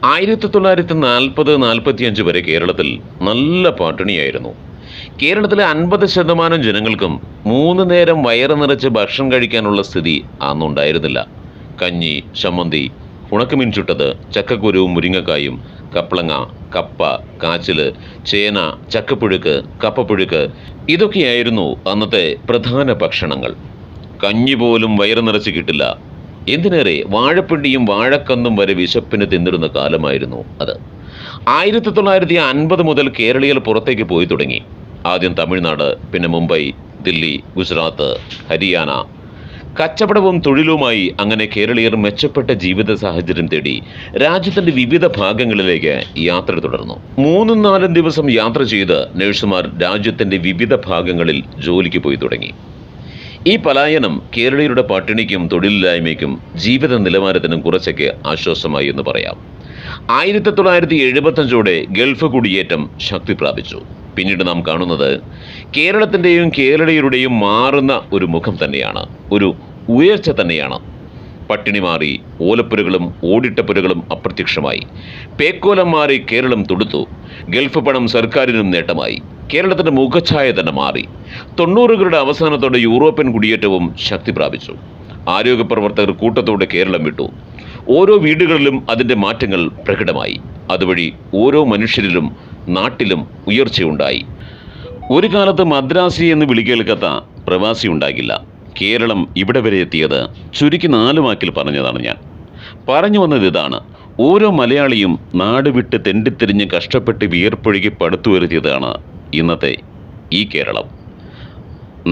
1940-45 വരെ കേരളത്തിൽ നല്ല പട്ടിണിയായിരുന്നു. കേരളത്തിലെ 50% ജനങ്ങൾക്കും 3 നേരം വയറ് നിറച്ച് ഭക്ഷണം കഴിക്കാനുള്ള സ്ഥിതി അന്നുണ്ടായിരുന്നില്ല. കഞ്ഞി, ചമ്മന്തി, ഉണക്കമീൻ ചുട്ടത്, ചക്കക്കുരുവും മുരിങ്ങക്കായും, കപ്ലങ്ങ, കപ്പ, കാച്ചില്, ചേന, ചക്കപ്പുഴുക്ക്, കപ്പപ്പുഴുക്ക് ഇതൊക്കെയായിരുന്നു അന്നത്തെ പ്രധാന ഭക്ഷണങ്ങൾ. കഞ്ഞി പോലും വയറ് നിറച്ച് കിട്ടില്ല. എന്തിനേറെ വാഴപ്പിണ്ടിയും വാഴക്കന്നും വരെ വിശപ്പിന് തിന്നിരുന്ന കാലമായിരുന്നു അത്. 1950 മുതൽ കേരളീയർ പുറത്തേക്ക് പോയി തുടങ്ങി. ആദ്യം തമിഴ്നാട്, പിന്നെ മുംബൈ, ദില്ലി, ഗുജറാത്ത്, ഹരിയാന. കച്ചവടവും തൊഴിലുമായി അങ്ങനെ കേരളീയർ മെച്ചപ്പെട്ട ജീവിത സാഹചര്യം തേടി രാജ്യത്തിൻ്റെ വിവിധ ഭാഗങ്ങളിലേക്ക് യാത്ര തുടർന്നു. 3-4 ദിവസം യാത്ര ചെയ്ത് നഴ്സുമാർ രാജ്യത്തിൻ്റെ വിവിധ ഭാഗങ്ങളിൽ ജോലിക്ക് പോയി തുടങ്ങി. ഈ പലായനം കേരളീയരുടെ പട്ടിണിക്കും തൊഴിലില്ലായ്മയ്ക്കും ജീവിത നിലവാരത്തിനും കുറച്ചൊക്കെ ആശ്വാസമായി എന്ന് പറയാം. 1975 ഗൾഫ് കുടിയേറ്റം ശക്തി പ്രാപിച്ചു. പിന്നീട് നാം കാണുന്നത് കേരളത്തിൻ്റെയും കേരളീയരുടെയും മാറുന്ന ഒരു മുഖം തന്നെയാണ്, ഒരു ഉയർച്ച തന്നെയാണ്. പട്ടിണി മാറി, ഓലപ്പുരകളും ഓടിട്ടപ്പുരകളും അപ്രത്യക്ഷമായി. പേക്കോലം മാറി, കേരളം തുടുത്തു. ഗൾഫ് പണം സർക്കാരിനും നേട്ടമായി. കേരളത്തിൻ്റെ മുഖഛായ തന്നെ മാറി. 90കളുടെ അവസാനത്തോടെ യൂറോപ്യൻ കുടിയേറ്റവും ശക്തി പ്രാപിച്ചു. ആരോഗ്യ പ്രവർത്തകർ കൂട്ടത്തോടെ കേരളം വിട്ടു. ഓരോ വീടുകളിലും അതിൻ്റെ മാറ്റങ്ങൾ പ്രകടമായി. അതുവഴി ഓരോ മനുഷ്യരിലും നാട്ടിലും ഉയർച്ചയുണ്ടായി. ഒരു കാലത്ത് മദ്രാസി എന്ന് വിളിക്കേൽക്കാത്ത പ്രവാസി ഉണ്ടാകില്ല. കേരളം ഇവിടെ വരെ എത്തിയത് ചുരുക്കി 4 വാക്കിൽ പറഞ്ഞതാണ് ഞാൻ. പറഞ്ഞു വന്നത് ഇതാണ്: ഓരോ മലയാളിയും നാട് വിട്ട് തെണ്ടിത്തിരിഞ്ഞ് കഷ്ടപ്പെട്ട് വിയർപ്പൊഴുകി പടുത്തുവരുത്തിയതാണ് ഇന്നത്തെ ഈ കേരളം.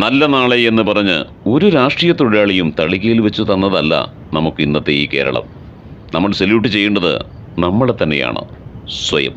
നല്ല നാളെ എന്ന് പറഞ്ഞ് ഒരു രാഷ്ട്രീയ തൊഴിലാളിയും തളികയിൽ വെച്ച് തന്നതല്ല നമുക്ക് ഇന്നത്തെ ഈ കേരളം. നമ്മൾ സല്യൂട്ട് ചെയ്യേണ്ടത് നമ്മളെ തന്നെയാണ്, സ്വയം.